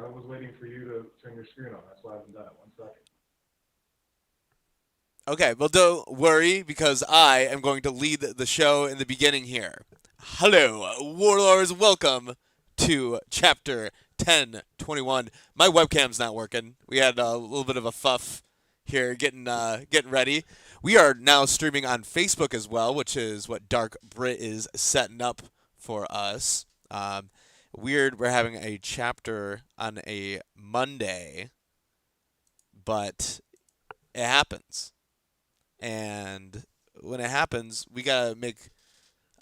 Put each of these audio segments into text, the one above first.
I was waiting for you to turn your screen on. That's why I haven't done it. 1 second. Okay, well, don't worry because I am going to lead the show in the beginning here. Hello, Warlords. Welcome to Chapter 1021. My webcam's not working. We had a little bit of a fuff here getting ready. We are now streaming on Facebook as well, which is what Dark Brit is setting up for us. Weird, we're having a chapter on a Monday, but it happens. And when it happens, we gotta make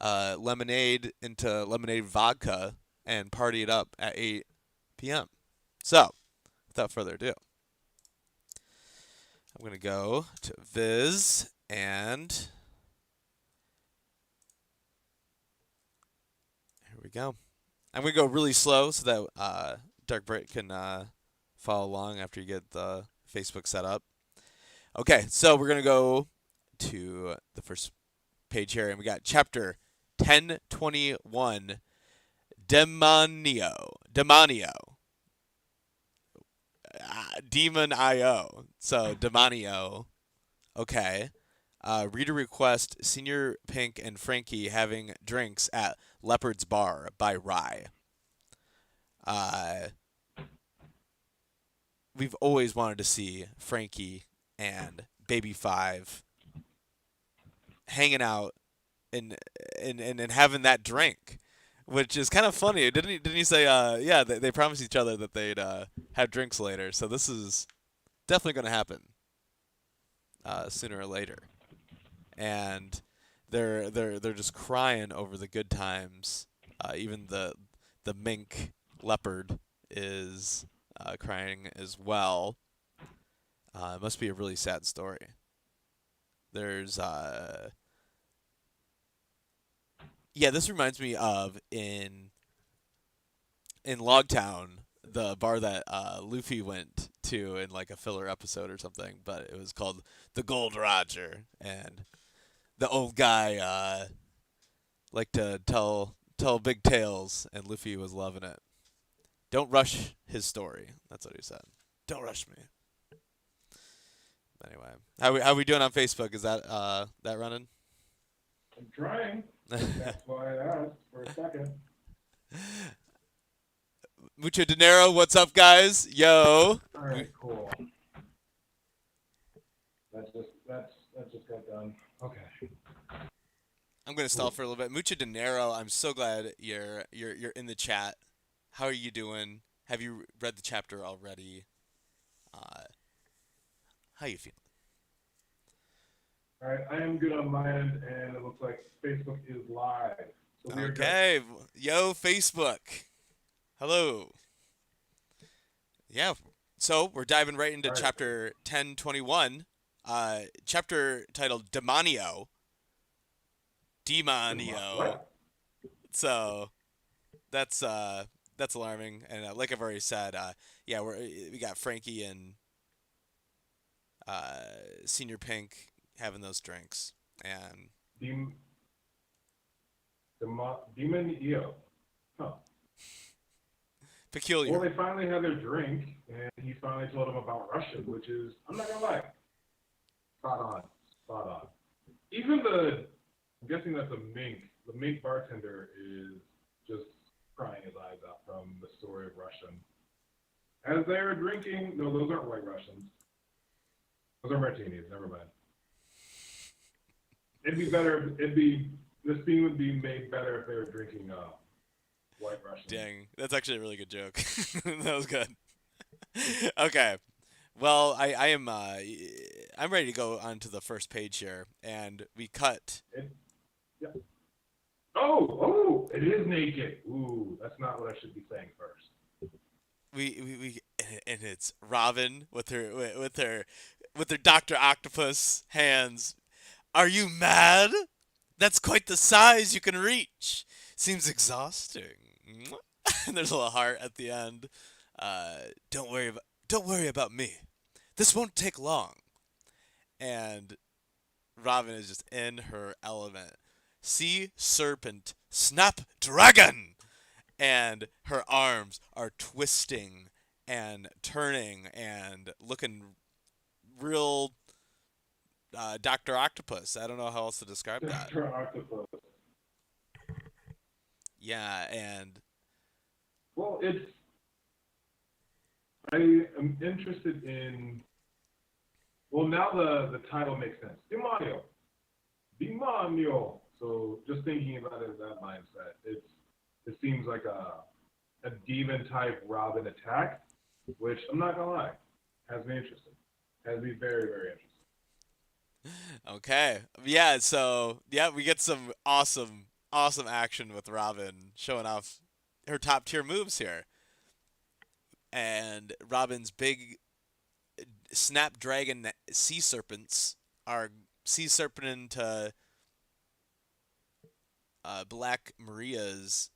lemonade into lemonade vodka and party it up at 8 p.m. So, without further ado, I'm gonna go to Viz and here we go. I'm gonna go really slow so that Dark Brit can follow along after you get the Facebook set up. Okay, so we're gonna go to the first page here, and we got chapter 1021, Demonio, Demon IO. So Demonio. Okay. Reader request: Senior Pink and Frankie having drinks at Leopard's Bar by Rye. Uh, we've always wanted to see Frankie and Baby Five hanging out and having that drink, which is kind of funny. Didn't he say? Yeah, they promised each other that they'd have drinks later. So this is definitely going to happen sooner or later. And they're just crying over the good times. Even the mink leopard is crying as well. It must be a really sad story. There's yeah, this reminds me of in Logtown, the bar that Luffy went to in like a filler episode or something, but it was called the Gold Roger, and the old guy liked to tell big tales, and Luffy was loving it. Don't rush his story. That's what he said. Don't rush me. Anyway, how we doing on Facebook? Is that running? I'm trying. That's why I asked for a second. Mucho dinero, what's up, guys? Yo. All right, cool. That just got done. Okay. I'm gonna stall for a little bit. Mucho dinero. I'm so glad you're in the chat. How are you doing? Have you read the chapter already? How you feeling? All right, I am good on my end, and it looks like Facebook is live. So Okay, yo, Facebook. Hello. Yeah, so we're diving right into chapter 1021, chapter titled Demonio. What? So that's alarming, and like I've already said, yeah, we got Frankie and Senior Pink having those drinks, and Demon EO. Huh. Peculiar. Well, they finally had their drink, and he finally told them about Russian, which is, I'm not gonna lie, spot on. Even I'm guessing that's a mink. The mink bartender is just crying his eyes out from the story of Russian. As they were drinking, no, those aren't white Russians. Those are martinis, never mind. This scene would be made better if they were drinking white Russian. Dang, that's actually a really good joke. That was good. Okay, well, I'm ready to go on to the first page here, and we cut. Yeah. Oh, it is naked. Ooh, that's not what I should be saying first. And it's Robin with her Dr. Octopus hands. Are you mad? That's quite the size you can reach. Seems exhausting. And there's a little heart at the end. Don't worry about me. This won't take long. And Robin is just in her element. Sea Serpent Snapdragon! And her arms are twisting and turning and looking real Dr. Octopus. I don't know how else to describe that. Dr. Octopus. Yeah, and Well, I am interested in. Well, now the title makes sense. Demonio. So just thinking about it in that mindset, it seems like a demon type Robin attack, which I'm not gonna lie, has me interested. Has me very, very interested. okay. Yeah, so yeah, we get some awesome action with Robin showing off her top tier moves here. And Robin's big Snapdragon sea serpents are sea serpenting to Black Maria's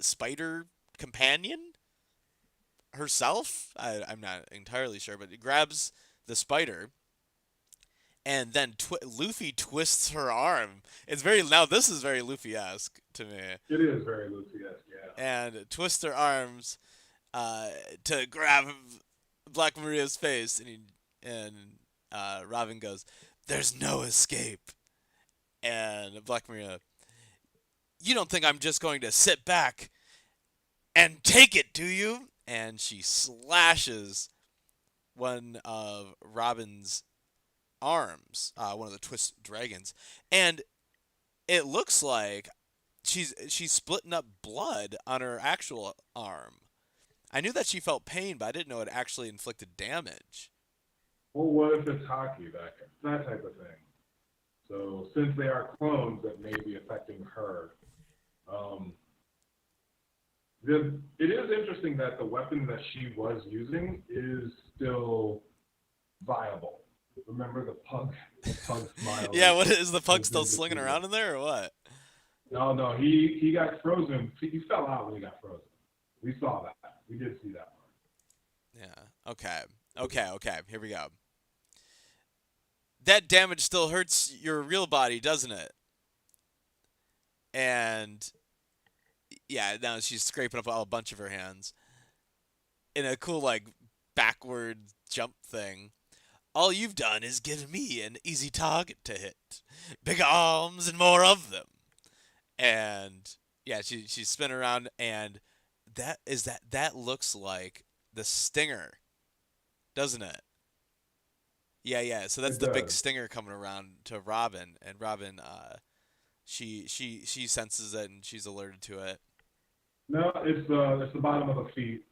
spider companion herself. I'm not entirely sure, but it grabs the spider, and then Luffy twists her arm. It's very now. This is very Luffy-esque to me. It is very Luffy-esque, yeah. And twists her arms to grab Black Maria's face, and Robin goes, "There's no escape." And Black Maria, "You don't think I'm just going to sit back and take it, do you?" And she slashes one of Robin's arms, one of the twist dragons, and it looks like she's splitting up blood on her actual arm. I knew that she felt pain, but I didn't know it actually inflicted damage. Well, what if it's hockey, that type of thing? So since they are clones, that may be affecting her. It is interesting that the weapon that she was using is still viable. Remember the pug smile? Yeah, what is the pug still slinging around in there or what? No, he got frozen. He fell out when he got frozen. We saw that. We did see that part. Yeah. Okay. Here we go. That damage still hurts your real body, doesn't it? And yeah, now she's scraping up a bunch of her hands in a cool like backward jump thing. All you've done is give me an easy target to hit. Bigger arms and more of them. And yeah, she's spinning around, and that looks like the stinger, doesn't it? Yeah. So that's the big stinger coming around to Robin, and Robin, she senses it and she's alerted to it. No, it's the bottom of the feet.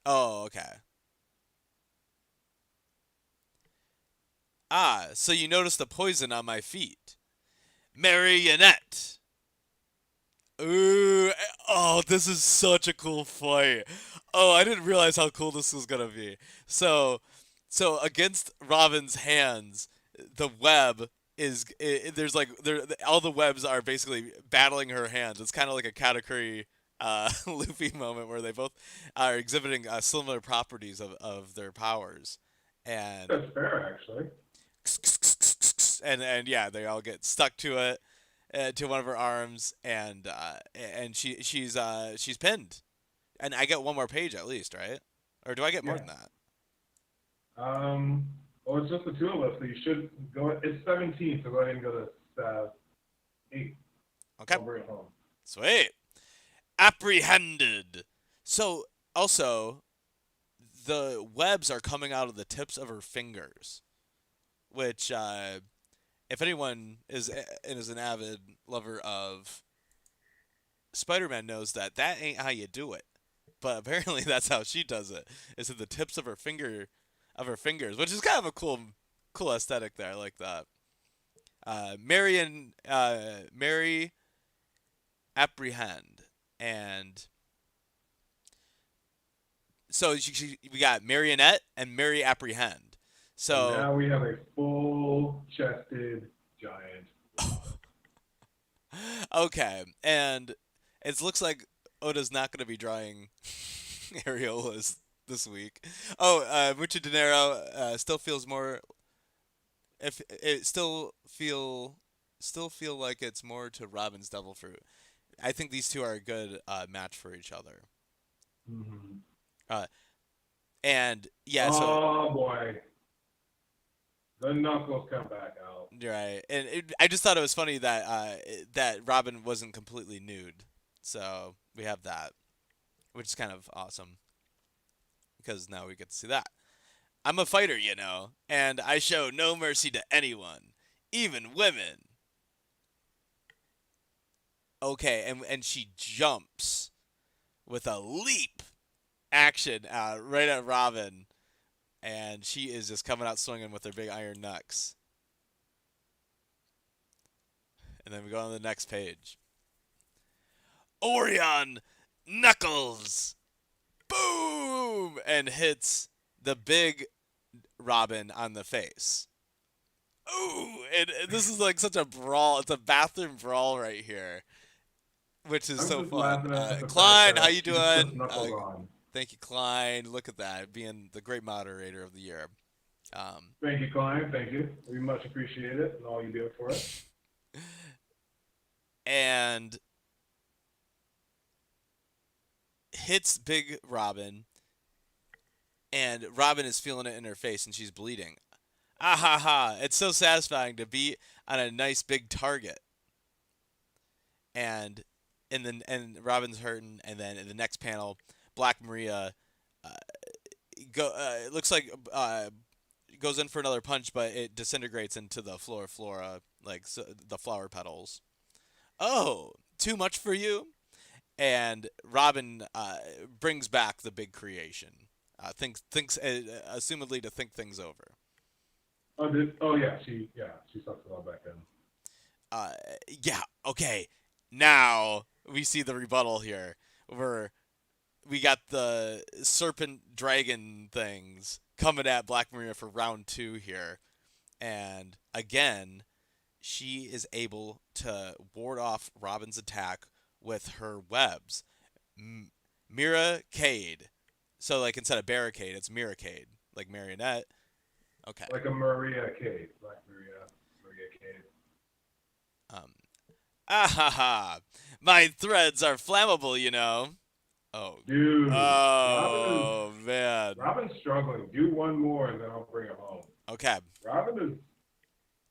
Oh, okay. So you noticed the poison on my feet. Marionette. Ooh, oh, this is such a cool fight. Oh, I didn't realize how cool this was gonna be. So against Robin's hands, the web is there's like all the webs are basically battling her hands. It's kind of like a Katakuri Luffy moment where they both are exhibiting similar properties of their powers, and That's fair, actually. and yeah, they all get stuck to it, to one of her arms, and she's pinned, and I get one more page at least, right? Or do I get more than that? Well, it's just the two of us, so you should go. It's 17, so go ahead and go to 8. Okay. I'll bring it home. Sweet. Apprehended. So also, the webs are coming out of the tips of her fingers, which, if anyone is an avid lover of Spider-Man, knows that ain't how you do it. But apparently that's how she does it. Is at the tips of her fingers, which is kind of a cool aesthetic there. I like that. Mary apprehend, and so we got Marionette and Mary apprehend. So and now we have a full-chested giant. Okay, and it looks like Oda's not going to be drawing areolas this week. Oh, Mucho Dinero still feels more. If it still feel like it's more to Robin's Devil Fruit. I think these two are a good match for each other. Mm-hmm. And yeah, oh boy, the knuckles come back out. right. And I just thought it was funny that that Robin wasn't completely nude, so we have that, which is kind of awesome because now we get to see that. I'm a fighter, you know, and I show no mercy to anyone, even women. Okay, and she jumps with a leap action right at Robin, and she is just coming out swinging with her big iron knucks. And then we go on to the next page. Orion Knuckles! Boom! And hits the big Robin on the face. Ooh! And this is like such a brawl. It's a bathroom brawl right here, which is I'm so just fun. laughing at the Klein, fact how that you she just puts doing? knuckles on. Thank you, Klein. Look at that, being the great moderator of the year. Thank you, Klein. Thank you. We much appreciate it and all you do for us. And hits big Robin, and Robin is feeling it in her face, and she's bleeding. Ah ha ha! It's so satisfying to be on a nice big target. And Robin's hurting, and then in the next panel, Black Maria it looks like goes in for another punch, but it disintegrates into the flora, like the flower petals. Oh, too much for you? And Robin brings back the big creation. Thinks assumedly to think things over. She sucks it all back in. Yeah, okay. Now we see the rebuttal here, where we got the serpent dragon things coming at Black Maria for round 2 here. And again, she is able to ward off Robin's attack with her webs. Miracade. So, like, instead of barricade, it's Miracade. Like marionette. Okay. Like a Maria Cade. Black Maria Cade. Ha! My threads are flammable, you know. Oh. Dude. Oh, man. Robin's struggling. Do one more and then I'll bring him home. Okay. Robin is,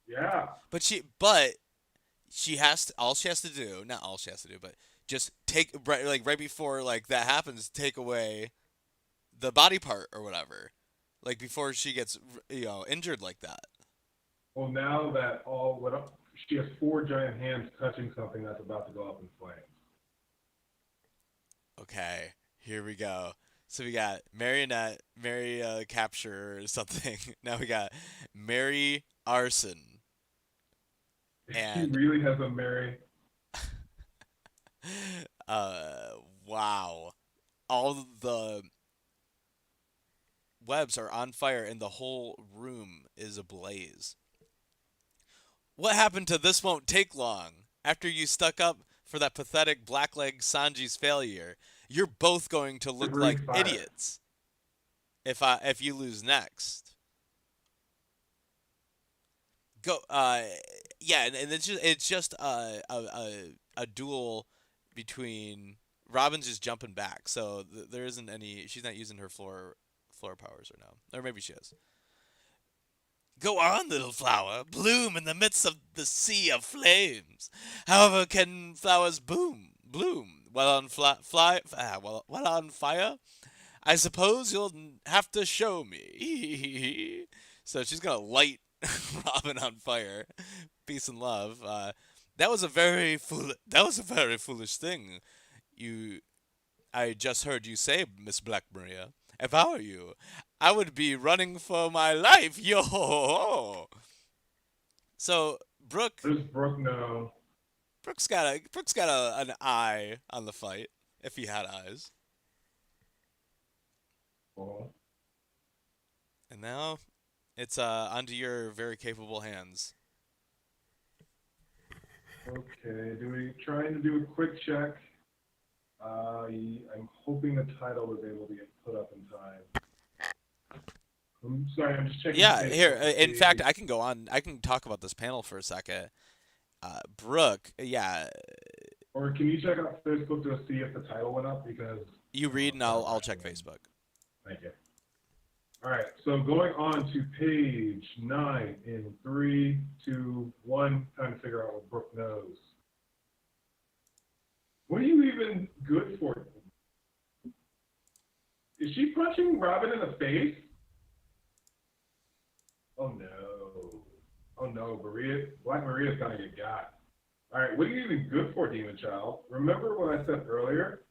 yeah. But she has to, all she has to do, not all she has to do, but just take, right before, like, that happens, take away the body part or whatever. Like, before she gets, injured like that. Well, now that she has 4 giant hands touching something that's about to go up in flames. Okay, here we go. So we got Marionette, Mary Capture or something. Now we got Mary Arson. And she really has a Mary. Wow. All the webs are on fire and the whole room is ablaze. What happened to this won't take long? After you stuck up for that pathetic Blackleg Sanji's failure, you're both going to look like idiots if you lose next. Go yeah, and it's just a duel between Robin's just jumping back, so there isn't any. She's not using her floor powers right now, or maybe she is. Go on, little flower, bloom in the midst of the sea of flames. However can flowers bloom while on while on fire? I suppose you'll have to show me. So she's gonna light Robin on fire. Peace and love. That was a very foolish thing. I just heard you say, Miss Black Maria. If I were you, I would be running for my life. Yo. So Brooke. Does Brooke know? Brooke's got an eye on the fight, if he had eyes. Oh. And now, it's onto your very capable hands. Okay, trying to do a quick check. I'm hoping the title was able to get put up in time. I'm sorry, I'm just checking. Yeah, here. In fact, I can go on. I can talk about this panel for a second. Brooke, yeah. Or can you check out Facebook to see if the title went up? Because You read and I'll check Facebook. Thank you. All right, so going on to page 9 in 3, 2, 1. Trying to figure out what Brooke knows. What are you even good for? Is she punching Robin in the face? Oh no. Oh no, Black Maria's gonna get got. All right, what are you even good for, Demon Child? Remember what I said earlier?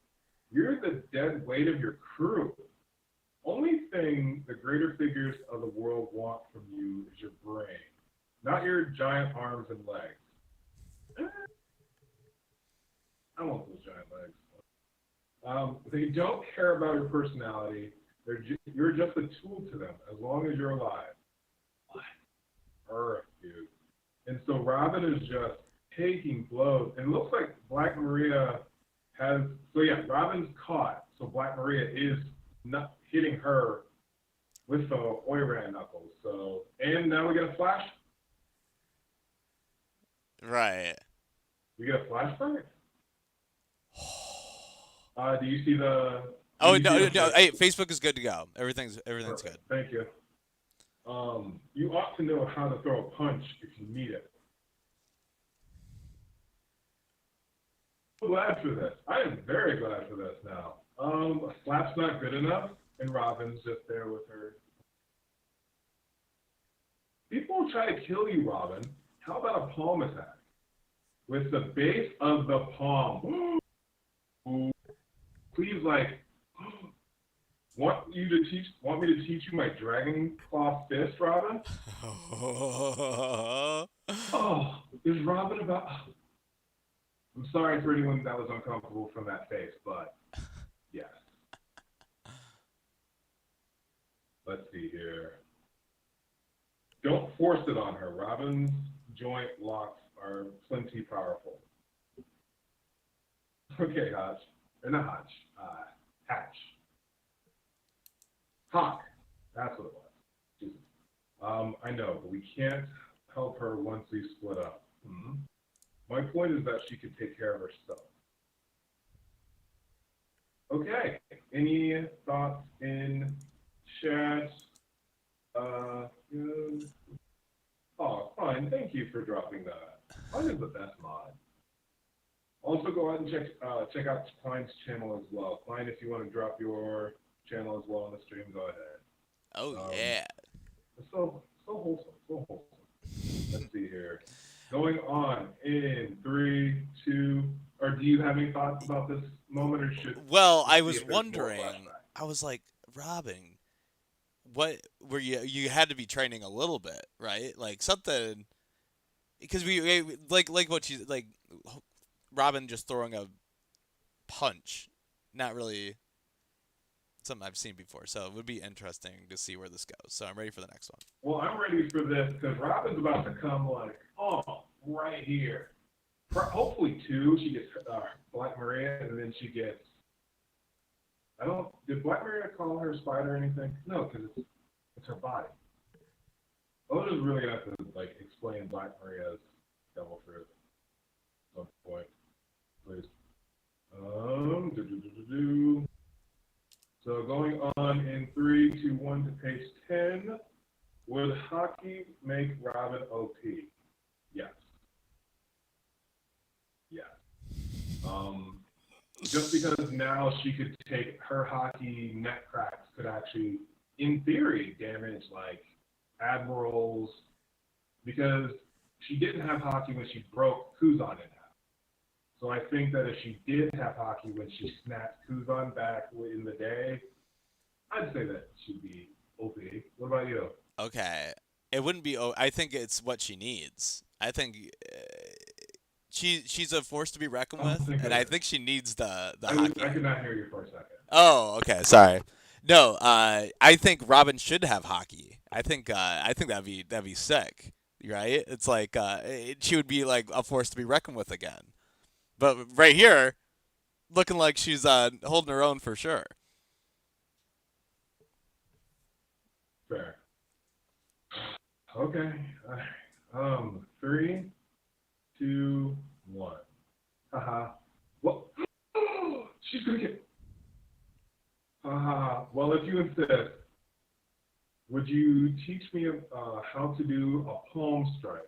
You're the dead weight of your crew. Only thing the greater figures of the world want from you is your brain, not your giant arms and legs. I want those giant legs. They don't care about your personality. You're just a tool to them as long as you're alive. What? Earth, dude. And so Robin is just taking blows. And it looks like Black Maria has, so yeah, Robin's caught. So Black Maria is not hitting her with the Oiran knuckles. So, and now we get a flash. Right. We get a flashback? Do you see the? Oh no! Hey, Facebook is good to go. Everything's Perfect. good. Thank you. You ought to know how to throw a punch if you need it. I'm glad for this. I am very glad for this now. A slap's not good enough, and Robin's just there with her. People try to kill you, Robin. How about a palm attack? With the base of the palm. Please, want me to teach you my dragon claw fist, Robin? Oh, is Robin about? I'm sorry for anyone that was uncomfortable from that face, but yes. Let's see here. Don't force it on her. Robin's joint locks are plenty powerful. Okay, Hotch. Or not Hotch. Hatch. Hawk. That's what it was. Jesus. I know, but we can't help her once we split up. Mm-hmm. My point is that she could take care of herself. Okay. Any thoughts in chat? Oh, fine. Thank you for dropping that. Mine is the best mod. Also, go ahead and check out Klein's channel as well. Klein, if you want to drop your channel as well on the stream, go ahead. Oh yeah. So wholesome, so wholesome. Let's see here. Going on in 3, 2, or do you have any thoughts about this moment, or should? Well, I was wondering. I was like, Robin, what were you had to be training a little bit, right? Like something, because we like what she's like. Robin just throwing a punch, not really something I've seen before. So it would be interesting to see where this goes. So I'm ready for the next one. Well, I'm ready for this because Robin's about to come right here. Hopefully 2. She gets Black Maria, and then she gets. Did Black Maria call her spider or anything? No, because it's her body. I'll just really have to explain Black Maria's devil fruit at some point. Please. So going on in 3, 2, 1 to page 10. Would hockey make Robin OP? Yes. Yes. Just because now she could take her hockey neck cracks could actually, in theory, damage admirals, because she didn't have hockey when she broke Kuzan in half. So I think that if she did have hockey when she snapped Kuzan back in the day, I'd say that she'd be OP. What about you? Okay, it wouldn't be. I think it's what she needs. I think she's a force to be reckoned with, and I think she needs the hockey. I could not hear you for a second. Oh, okay, sorry. No, I think Robin should have hockey. I think that'd be sick, right? It's like she would be like a force to be reckoned with again. But right here, looking like she's holding her own for sure. Fair. Okay. 3, 2, 1. Haha. What? She's gonna get. Well, if you insist, would you teach me how to do a palm strike?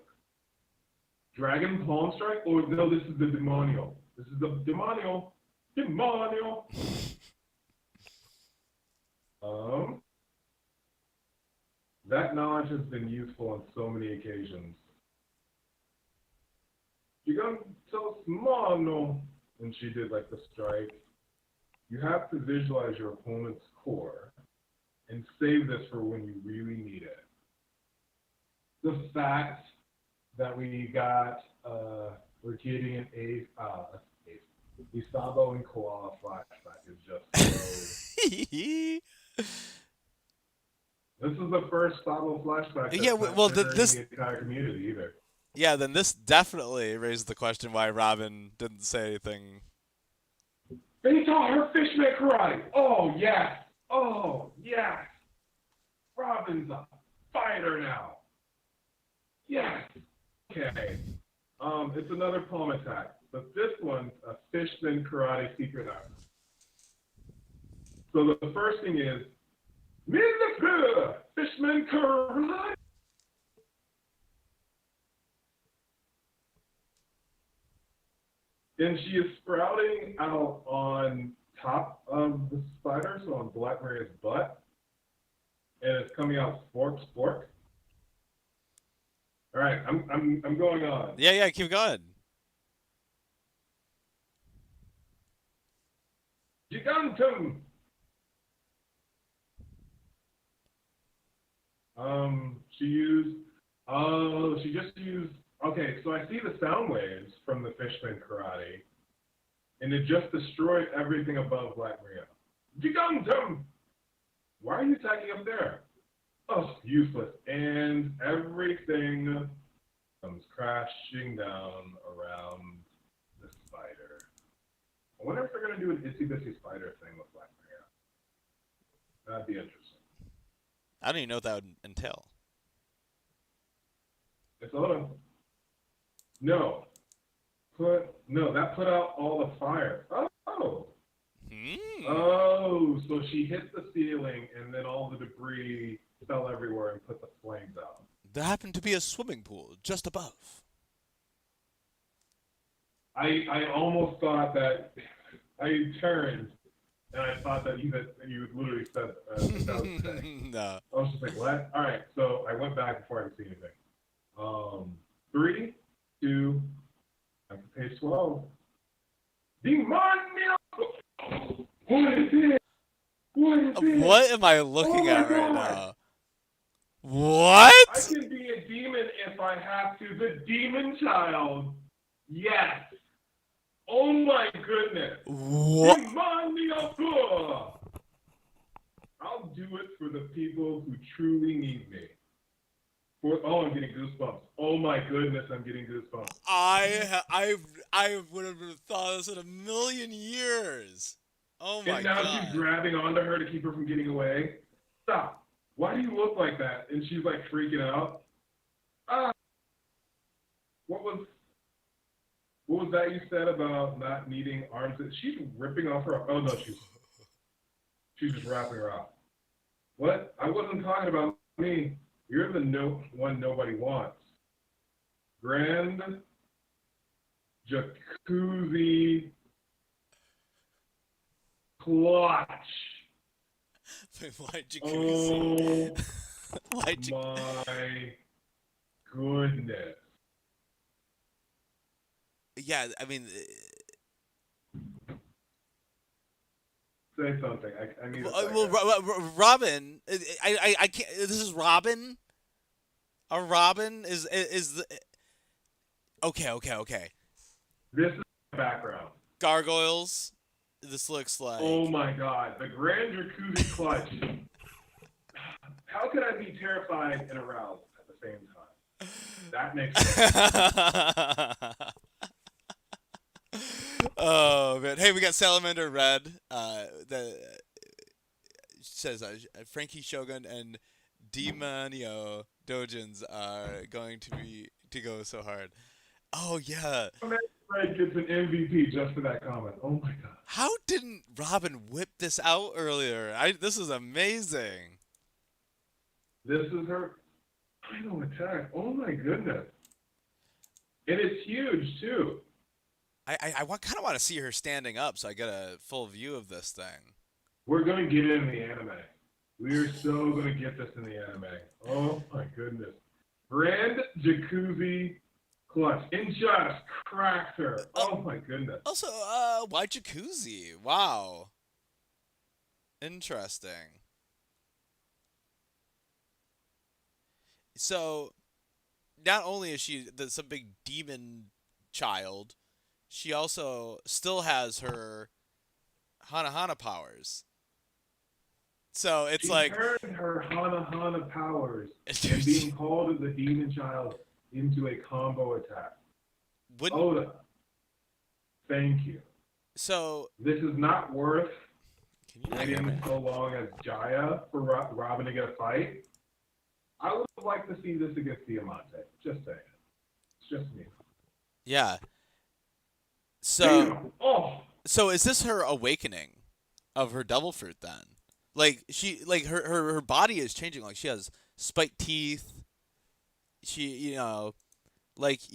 Dragon palm strike? Or no, this is the demonio. This is the demonio. Demonio. That knowledge has been useful on so many occasions. You got so small, no. And she did like the strike. You have to visualize your opponent's core and save this for when you really need it. The fact that we got, we're getting an Isabo and Koala flashback is just so... This is the first Sabo flashback that's Yeah, well, not this... the entire community either. Yeah, then this definitely raised the question why Robin didn't say anything. They taught her fishman karate. Oh, yes. Oh, yes. Robin's a fighter now. Yes. Okay. It's another palm attack, but this one's a fishman karate secret art. So the first thing is, fishman karate. And she is sprouting out on top of the spider, so on Black Maria's butt. And it's coming out spork. All right, I'm going on. Yeah, keep going. Gigantum. She just used. Okay, so I see the sound waves from the fishman karate, and it just destroyed everything above Black Maria. Gigantum! Why are you attacking up there? Oh, useless. And everything comes crashing down around the spider. I wonder if they're going to do an itsy bitsy spider thing with Black Maria. That'd be interesting. I don't even know what that would entail. It's auto. No. That put out all the fire. Oh. Oh, so she hit the ceiling and then all the debris fell everywhere and put the flames out. There happened to be a swimming pool just above. I almost thought that I turned and I thought that you had literally said that was the thing. No. I was just like, what? All right, so I went back before I could see anything. 3, 2, page 12. Demonio! What is it? What am I looking at right now? What? I can be a demon if I have to. The demon child. Yes. Oh my goodness. What? Demonio! I'll do it for the people who truly need me. I'm getting goosebumps. Oh my goodness, I'm getting goosebumps. I would have thought this in a million years. Oh my god. And now she's grabbing onto her to keep her from getting away. Stop. Why do you look like that? And she's like freaking out. What was that you said about not needing arms? She's ripping off her. Oh no, she's just wrapping her up. What? I wasn't talking about me. You're the one nobody wants. Grand jacuzzi clutch. Wait, why jacuzzi? Oh Why my goodness. Yeah, I mean... Say something. I need Robin, I can't... This is Robin? A Robin is the... Okay. This is the background. Gargoyles. This looks like... Oh my god. The Grand Jacuzzi Clutch. How could I be terrified and aroused at the same time? That makes sense. Oh man! Hey, we got Salamander Red. That says Frankie Shogun and Demonio Dojins are going to go so hard. Oh yeah. Frank gets an MVP just for that comment. Oh my god. How didn't Robin whip this out earlier? This is amazing. This is her final attack. Oh my goodness. And it's huge too. I kind of want to see her standing up so I get a full view of this thing. We're gonna get it in the anime. We're so gonna get this in the anime. Oh my goodness. Grand Jacuzzi clutch. And just cracked her. Oh my goodness. Also, why jacuzzi? Wow. Interesting. So, not only is she some big demon child, she also still has her Hana powers. So it's she like turned her Hana powers and being called as the demon child into a combo attack. Oda, thank you. So this is not worth waiting so long as Jaya for Robin to get a fight. I would like to see this against Diamante. Just saying. It's just me. Yeah. So damn. Oh. So is this her awakening of her devil fruit then? Like her body is changing. Like she has spiked teeth. She, you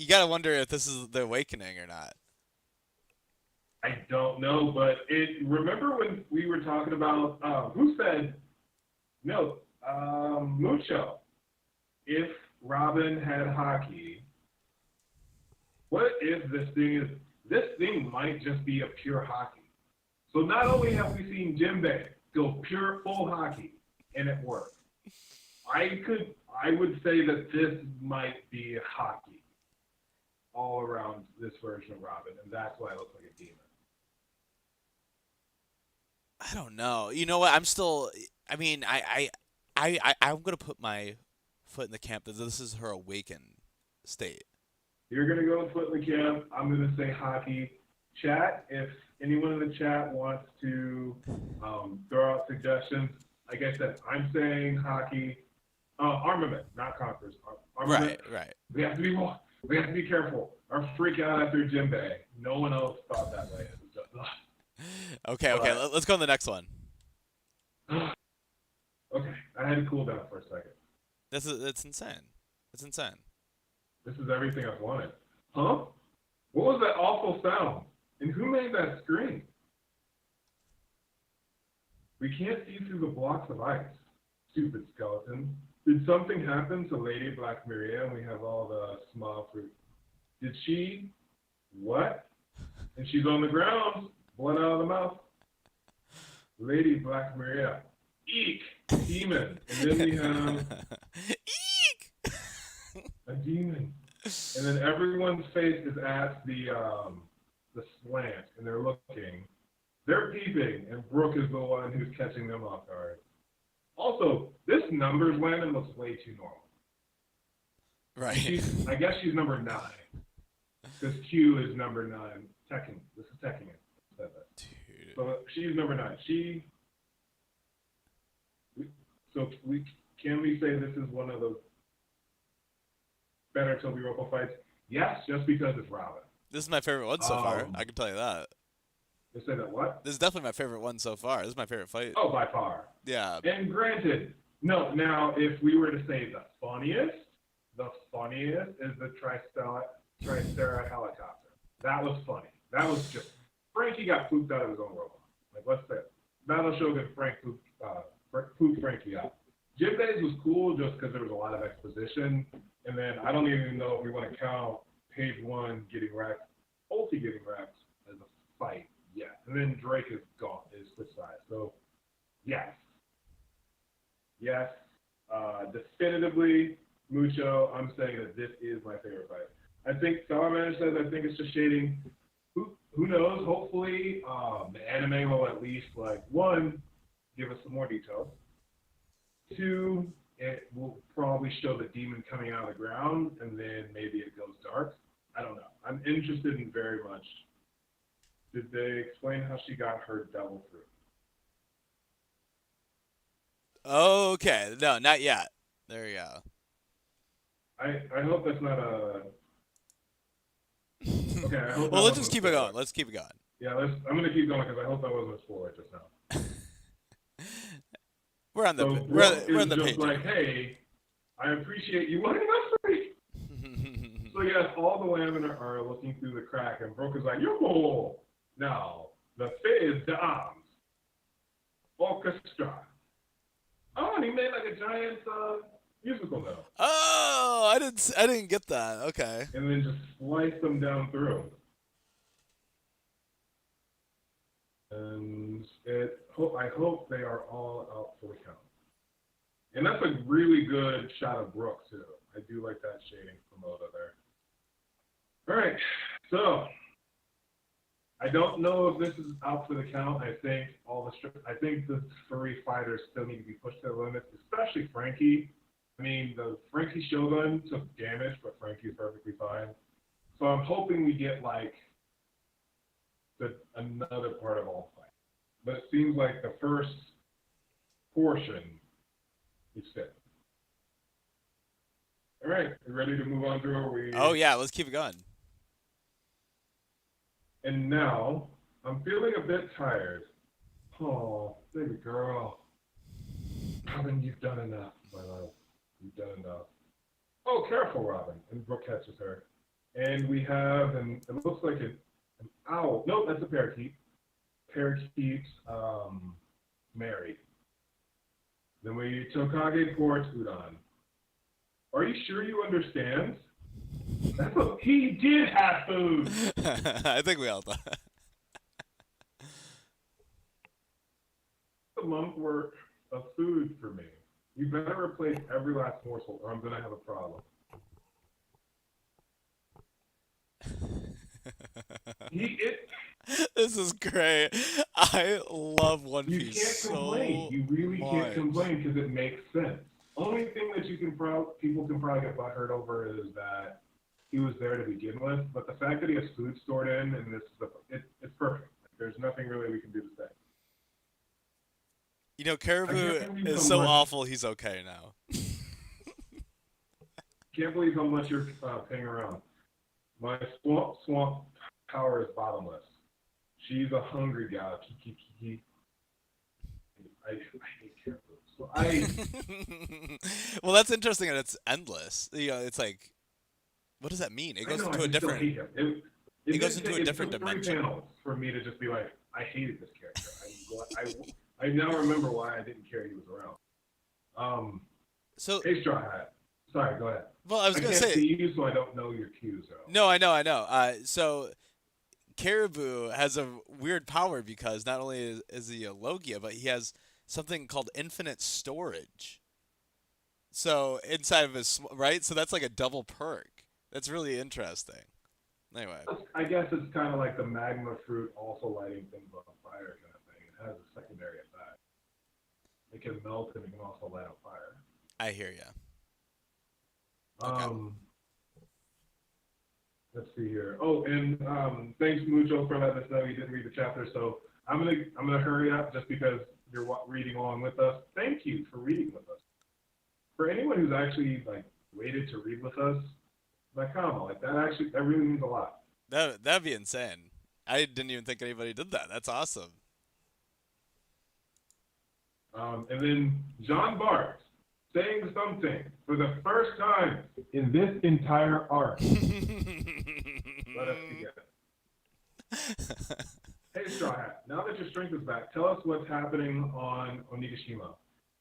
gotta wonder if this is the awakening or not. I don't know, but remember when we were talking about who said no, Mucho. If Robin had hockey, what if this thing might just be a pure hockey? So not only have we seen Jinbei go pure full hockey and it worked, I would say that this might be hockey all around this version of Robin, and that's why it looks like a demon. I don't know. You know what? I'm still. I mean, I'm gonna put my foot in the camp that this is her awakened state. You're gonna go foot in the camp. I'm gonna say hockey. Chat, if anyone in the chat wants to throw out suggestions, like I said, I'm saying hockey. Armament, not conquerors. Armament. Right. We have to be careful. Or freak out after Jinbei. No one else thought that way. Okay. Let's go on the next one. Okay, I had to cool down for a second. It's insane. It's insane. This is everything I've wanted. Huh? What was that awful sound? And who made that scream? We can't see through the blocks of ice. Stupid skeleton. Did something happen to Lady Black Maria and we have all the small fruit? Did she? What? And she's on the ground. Blood out of the mouth. Lady Black Maria. Eek! Demon. And then we have... Eek! A demon. And then everyone's face is at the slant, and they're looking. They're peeping, and Brooke is the one who's catching them off guard. Also, this numbers landing looks way too normal. Right. I guess she's number 9. Because Q is number 9. This is Tekken. Dude. So she's number 9. Can we say this is one of the better Toby Roco fights? Yes, just because it's Robin. This is my favorite one so far. I can tell you that. You say that what? This is definitely my favorite one so far. This is my favorite fight. Oh, by far. Yeah. And granted, no. Now, if we were to say the funniest is the Tricera helicopter. That was funny. That was just Frankie got pooped out of his own robot. Like, what's that? Battle Shogun Frank pooped Frankie out. Jinbei's was cool just because there was a lot of exposition, and then I don't even know if we want to count page 1 getting wrecked, Ulti getting wrecked as a fight. Yeah, and then Drake is gone, is switch sides. So, yes, definitively, Mucho. I'm saying that this is my favorite fight. I think Salamander says I think it's just shading. Who knows? Hopefully, the anime will at least 1 give us some more details. 2, it will probably show the demon coming out of the ground, and then maybe it goes dark. I don't know. I'm interested in very much. Did they explain how she got her devil fruit? Okay. No, not yet. There you go. I hope that's not a Okay, I hope Well, that let's wasn't just a keep it spoiler. going. Let's keep it going. Yeah, I'm gonna keep going because I hope that wasn't a spoiler just now. We're on the So we're, Brooke we're is on the just page. like, hey, I appreciate you letting us free. So yes, all the women are looking through the crack, and Brooke is like, yo, now the fizz de arms orchestra. Oh, and he made like a giant musical note, Oh, I didn't get that. Okay. and then just sliced them down through. And I hope they are all out for the count. And that's a really good shot of Brooke too. I do like that shading from Oda there. All right, so I don't know if this is out for the count. I think I think the furry fighters still need to be pushed to the limits, especially Frankie. I mean, the Frankie Shogun took damage, but Frankie's perfectly fine. So I'm hoping we get like another part of all fight. But it seems like the first portion is fit. All right, you ready to move on through? Oh yeah, let's keep it going. And now I'm feeling a bit tired. Oh, baby girl. Robin, you've done enough, my love. You've done enough. Oh, careful, Robin. And Brooke catches her. And we have, and it looks like an owl. Nope, that's a parakeet. Parakeet married. Then we Tokage Ports Udon. Are you sure you understand? That's what he did have food. I think we all thought. A month worth of food for me. You better replace every last morsel, or I'm gonna have a problem. This is great. I love One You Piece can't complain. so You really much. can't complain because it makes sense. Only thing that people can probably get butthurt over is that he was there to begin with, but the fact that he has food stored in and it's perfect. There's nothing really we can do to say. You know, I Caribou can't believe is how so much- awful. He's okay now. Can't believe how much you're paying around. My swamp power is bottomless. She's a hungry gal. I hate caribou. So Well, that's interesting, and it's endless. You know, it's like, what does that mean? It goes into a different. It goes into a different took dimension. 3 panels for me to just be like, I hated this character. I now remember why I didn't care he was around. So, hey, Straw Hat. Sorry, go ahead. well, I was I gonna can't say. see you, so I don't know your cues. Though. No, I know. So, Caribou has a weird power because not only is he a Logia, but he has something called infinite storage. So inside of his right, so that's like a double perk. That's really interesting. Anyway, I guess it's kind of like the magma fruit also lighting things on fire kind of thing. It has a secondary effect. It can melt and it can also light on fire. I hear you. Okay. Let's see here. Oh, and thanks Mucho for letting us know you didn't read the chapter. So I'm gonna hurry up just because you're reading along with us. Thank you for reading with us. For anyone who's actually like waited to read with us, like comment, like that really means a lot. That'd be insane. I didn't even think anybody did that. That's awesome. And then John Bart saying something for the first time in this entire arc. Let us begin. Hey, Straw Hat, now that your strength is back, tell us what's happening on Onigashima.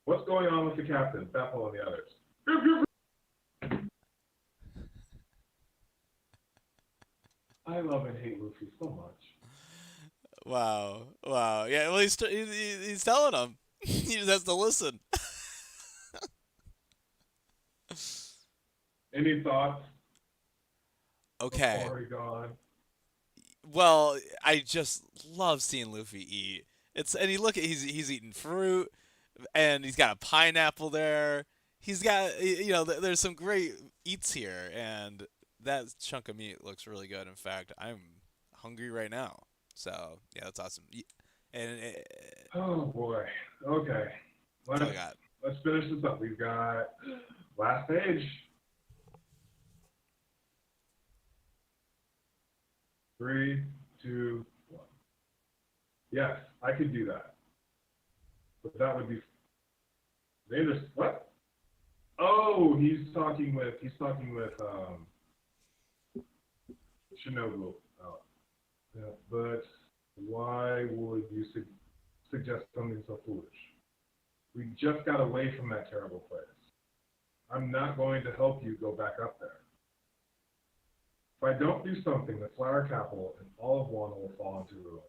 What's going on with the captain, Beppo, and the others? I love and hate Luffy so much. Wow. Yeah. Well, he's telling them. He just has to listen. Any thoughts? Okay. Already gone. Well, I just love seeing Luffy eat. And he's eating fruit, and he's got a pineapple there. He's got there's some great eats here, and that chunk of meat looks really good. In fact, I'm hungry right now. So yeah, that's awesome. And Oh boy. Okay. Let's finish this up. We've got last page. 3, 2, 1. Yes, I could do that. But that would be dangerous. What? Oh, he's talking with Shinobu. Oh. Yeah, but why would you suggest something so foolish? We just got away from that terrible place. I'm not going to help you go back up there. If I don't do something, the flower capital and all of Wano will fall into ruin.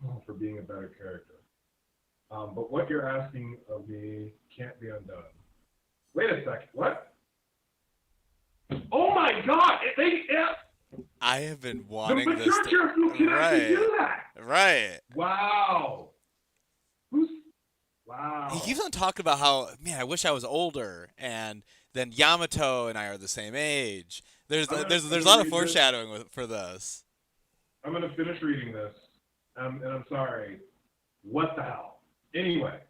Oh, for being a better character. But what you're asking of me can't be undone. Wait a second. What? Oh my God! I have been wanting the this. Can actually do that. Right. Wow. Wow. He keeps on talking about how, man, I wish I was older, and then Yamato and I are the same age. There's a lot of foreshadowing for this. I'm gonna finish reading this, and I'm sorry. What the hell? Anyway,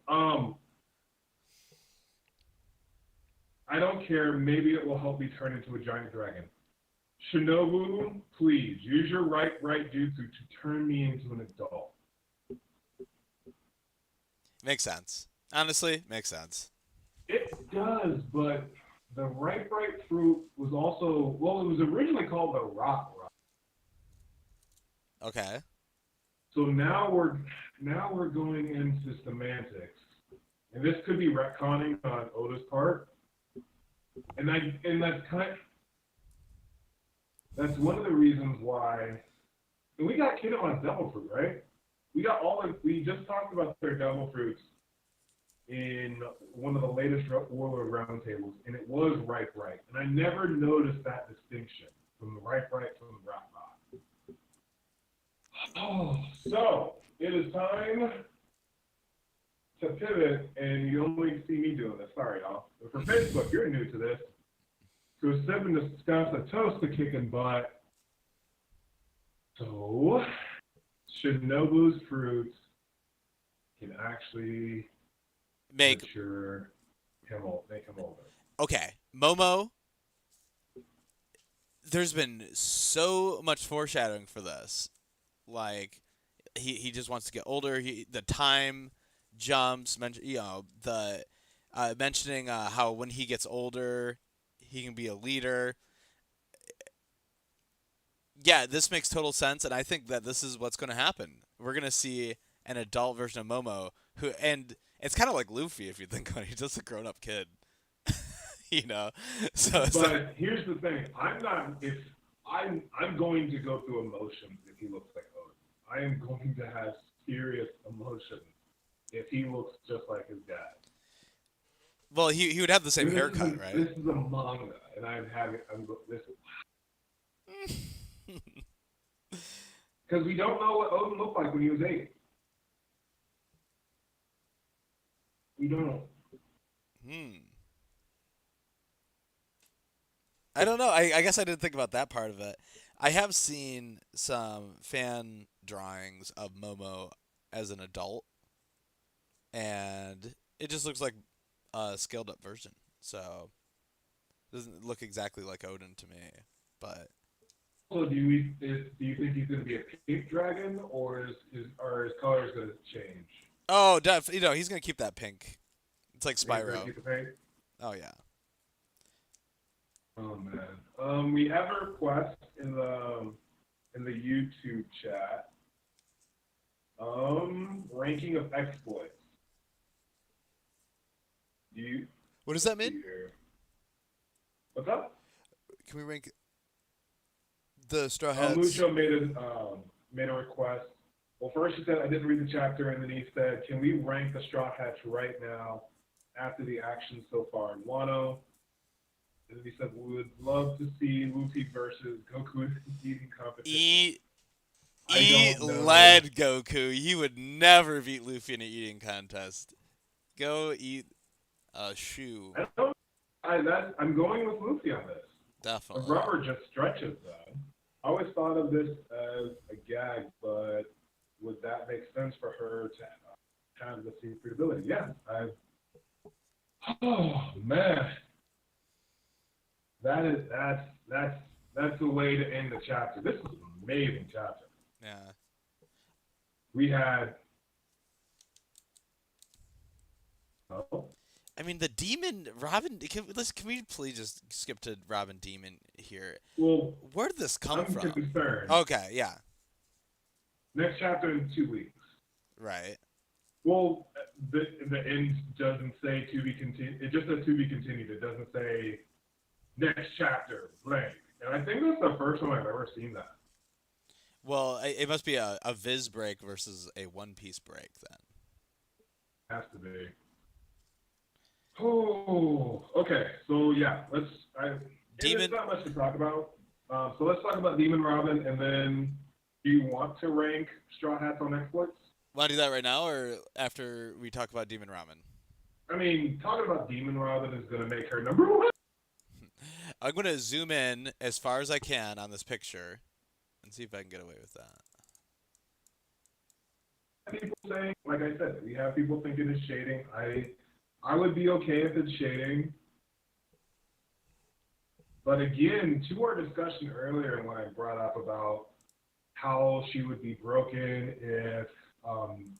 I don't care. Maybe it will help me turn into a giant dragon. Shinobu, please use your right jutsu to turn me into an adult. Makes sense. Honestly, makes sense. It does, but the ripe fruit was also, well, it was originally called the rock. Okay. So now we're going into semantics, and this could be retconning on Oda's part, and that's one of the reasons why. And we got Kiddo on devil fruit, right? We just talked about their devil fruits in one of the latest Warlord roundtables, and it was ripe, and I never noticed that distinction from the ripe from the rock. Oh, so it is time to pivot, and you only see me doing this. Sorry, y'all. But for Facebook, you're new to this. To sip and discuss a toast to kicking butt. So, Shinobu's fruits can actually make him older. Okay, Momo. There's been so much foreshadowing for this. Like, he just wants to get older. The time jumps. Mentioning how when he gets older, he can be a leader. Yeah, this makes total sense, and I think that this is what's going to happen. We're going to see an adult version of Momo, and it's kind of like Luffy if you think about it. He's just a grown-up kid, you know. But here's the thing: I'm going to go through emotions if he looks like Oda. I am going to have serious emotions if he looks just like his dad. Well, he would have the same haircut, right? This is a manga, and because we don't know what Odin looked like when he was 8. We don't. I don't know. I guess I didn't think about that part of it. I have seen some fan drawings of Momo as an adult, and it just looks like a scaled up version. So it doesn't look exactly like Odin to me. But so do you think he's going to be a pink dragon, or are his colors going to change? Oh, he's going to keep that pink. It's like Spyro. Keep the pink? Oh yeah. Oh man. We have a request in the YouTube chat. Ranking of exploits. What does that mean? What's up? Can we rank the Strawhats? Mucho made a request. Well, first he said I didn't read the chapter, and then he said, "Can we rank the Strawhats right now after the action so far in Wano?" And he said, "We would love to see Luffy versus Goku in eating competition." Eat lead, Goku. You would never beat Luffy in an eating contest. Go eat a shoe. I'm going with Luffy on this. Definitely. The rubber just stretches, though. I always thought of this as a gag, but would that make sense for her to have the secret ability? Yeah. Oh man. That's the way to end the chapter. This was amazing chapter. Yeah. We had. Oh, I mean, the demon Robin. Can we please just skip to Robin Demon here? well, Where did this come I'm from? concerned. Okay, yeah, Next chapter in 2 weeks. right. Well, the end doesn't say to be continued. It just says to be continued. It doesn't say next chapter blank. And I think that's the first time I've ever seen that. Well, it must be a Viz break versus a One Piece break then. Has to be. Oh, okay. So yeah, Demon. There's not much to talk about. So let's talk about Demon Robin, and then do you want to rank Straw Hats on Netflix? Want to do that right now, or after we talk about Demon Ramen? I mean, talking about Demon Robin is gonna make her number one. I'm going to zoom in as far as I can on this picture and see if I can get away with that. People saying, like I said, we have people thinking it's shading. I would be okay if it's shading. But again, to our discussion earlier when I brought up about how she would be broken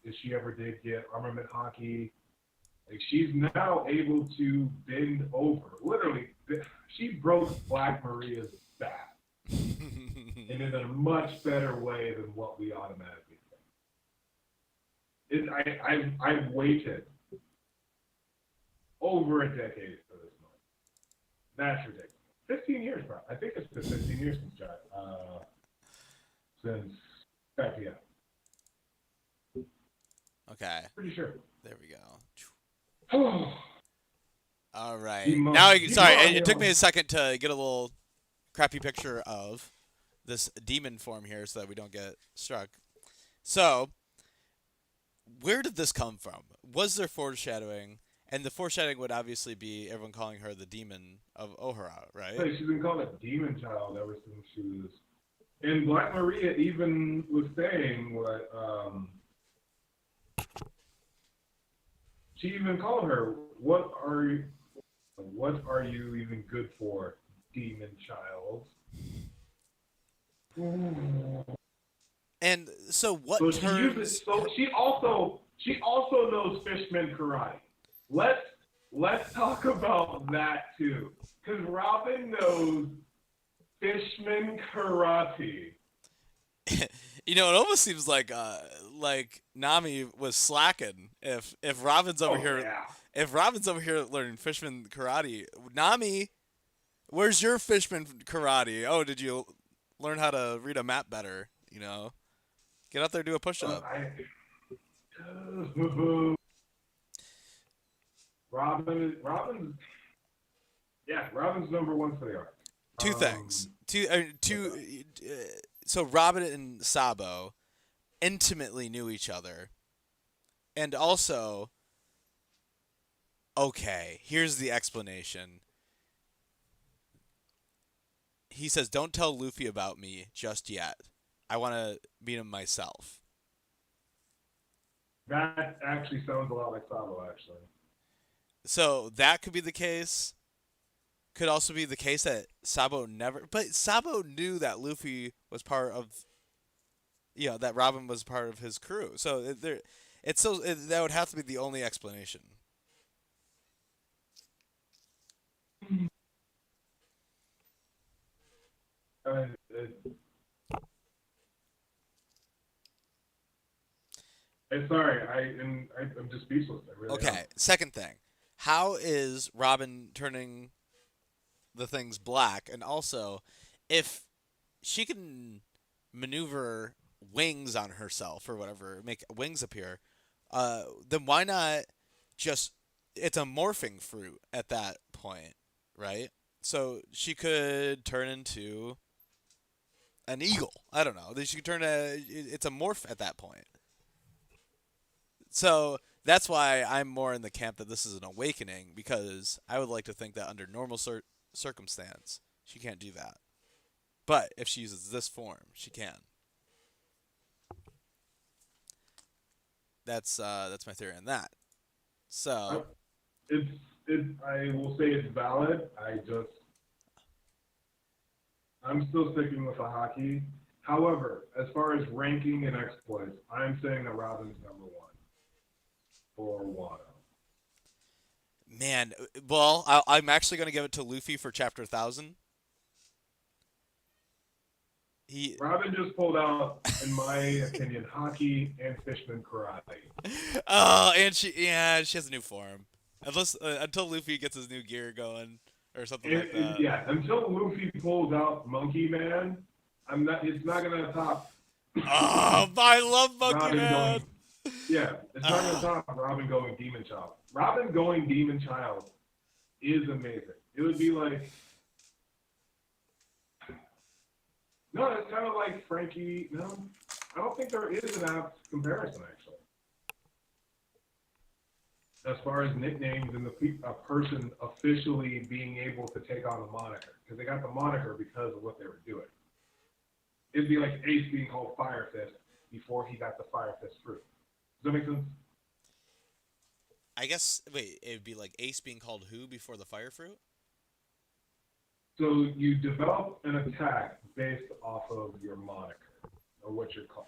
if she ever did get armament hockey, like she's now able to bend over. Literally, she broke Black Maria's back, and in a much better way than what we automatically think. I've waited over a decade for this moment. That's ridiculous. 15 years, bro. I think it's been 15 years since yeah. Okay, Pretty sure. there we go. Oh, All right. You Now, must- sorry, you it took must- me a second to get a little crappy picture of this demon form here so that we don't get struck. So, where did this come from? Was there foreshadowing? And the foreshadowing would obviously be everyone calling her the demon of Ohara, right? Hey, she's been called a demon child ever since she was. And Black Maria even was saying what she even called her. What are you even good for, demon child? And so what So turns... she also knows fishman karate. Let's talk about that too, because Robin knows fishman karate. You know, it almost seems like Nami was slacking. If Robin's over here, Yeah. if Robin's over here learning fishman karate, Nami, where's your fishman karate? Oh, did you learn how to read a map better? You know, get out there, do a push-up. Robin's number one for the arc. Two things. So Robin and Sabo intimately knew each other, and also, okay, here's the explanation. He says, "Don't tell Luffy about me just yet. I want to meet him myself." That actually sounds a lot like Sabo, actually. So that could be the case. Could also be the case that Sabo never... But Sabo knew that Luffy was part of... You know, that Robin was part of his crew. So that would have to be the only explanation. Sorry, I'm just speechless. I really Okay, am. second thing. How is Robin turning the things black? And also, if she can maneuver wings on herself or whatever, make wings appear, then why not just... It's a morphing fruit at that point, right? So she could turn into an eagle. I don't know. She could it's a morph at that point. So that's why I'm more in the camp that this is an awakening, because I would like to think that under normal circumstance, she can't do that. But if she uses this form, she can. That's my theory on that. So I will say it's valid. I'm still sticking with the hockey. However, as far as ranking and exploits, I'm saying that Robin's number one for Wano. Man, well, I'm actually going to give it to Luffy for Chapter 1000. He, Robin just pulled out, in my opinion, hockey and fishman karate. oh, and she has a new form. Until Luffy gets his new gear going or something like that. Yeah, until Luffy pulls out Monkey Man, it's not gonna top. Oh, I love Monkey Robin Man. It's not gonna top Robin going Demon Child. Robin going Demon Child is amazing. It would be like, no, it's kind of like Frankie. No, I don't think there is an apt comparison actually. As far as nicknames and a person officially being able to take on the moniker, because they got the moniker because of what they were doing. It'd be like Ace being called Fire Fist before he got the Fire Fist fruit. Does that make sense? I guess, wait, it would be like Ace being called who before the Fire Fruit? So you develop an attack based off of your moniker, or what you're called.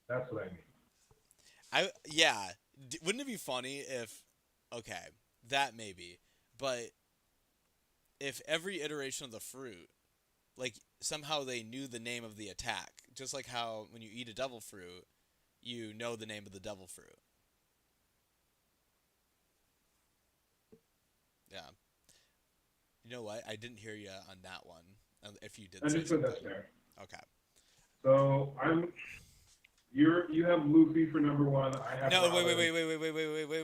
That's what I mean. Wouldn't it be funny if, okay, that maybe, but if every iteration of the fruit, like, somehow they knew the name of the attack, just like how when you eat a devil fruit, you know the name of the devil fruit. Yeah. You know what? I didn't hear you on that one. If you did, I say just said something. that's fair. Okay. So you have Luffy for number one. I have No, Robin.